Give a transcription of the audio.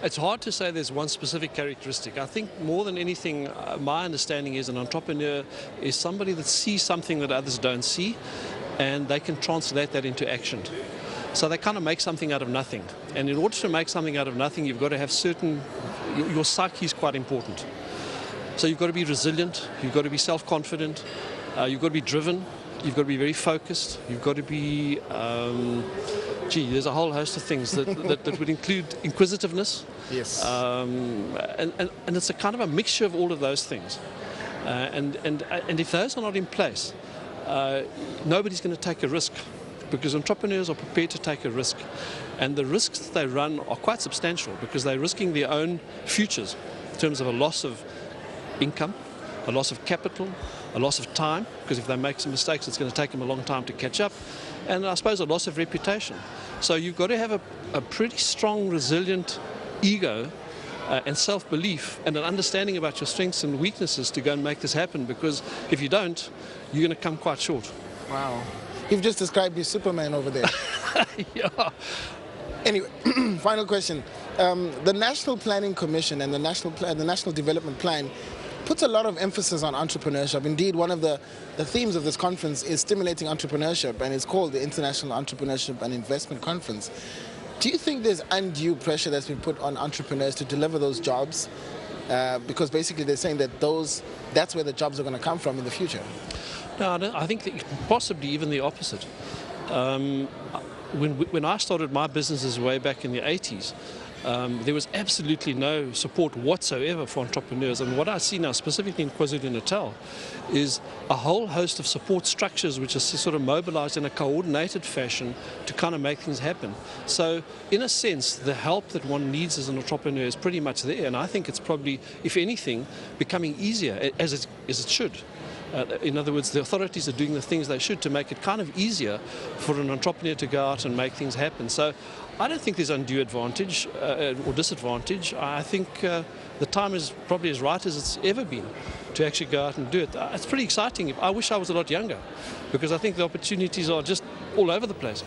It's hard to say there's one specific characteristic. I think more than anything, my understanding is an entrepreneur is somebody that sees something that others don't see, and they can translate that into action. So they kind of make something out of nothing. And in order to make something out of nothing, you've got to have your psyche is quite important. So you've got to be resilient, you've got to be self-confident, you've got to be driven, you've got to be very focused, you've got to be, there's a whole host of things that would include inquisitiveness. Yes. And it's a kind of a mixture of all of those things. And if those are not in place, nobody's going to take a risk, because entrepreneurs are prepared to take a risk. And the risks that they run are quite substantial, because they're risking their own futures in terms of a loss of income, a loss of capital, a loss of time, because if they make some mistakes, it's going to take them a long time to catch up, and I suppose a loss of reputation. So you've got to have a pretty strong, resilient ego and self-belief and an understanding about your strengths and weaknesses to go and make this happen, because if you don't, you're going to come quite short. Wow. You've just described your Superman over there. Yeah. Anyway, final question. The National Planning Commission and the National Development Plan puts a lot of emphasis on entrepreneurship. Indeed, one of the themes of this conference is stimulating entrepreneurship, and it's called the International Entrepreneurship and Investment Conference. Do you think there's undue pressure that's been put on entrepreneurs to deliver those jobs? Because basically they're saying that that's where the jobs are going to come from in the future. No, I think that possibly even the opposite. When I started my businesses way back in the 80s, there was absolutely no support whatsoever for entrepreneurs. And what I see now, specifically in KwaZulu-Natal, is a whole host of support structures which are sort of mobilized in a coordinated fashion to kind of make things happen. So, in a sense, the help that one needs as an entrepreneur is pretty much there. And I think it's probably, if anything, becoming easier, as it should. In other words, the authorities are doing the things they should to make it kind of easier for an entrepreneur to go out and make things happen. So I don't think there's undue advantage or disadvantage. I think the time is probably as right as it's ever been to actually go out and do it. It's pretty exciting. I wish I was a lot younger, because I think the opportunities are just all over the place.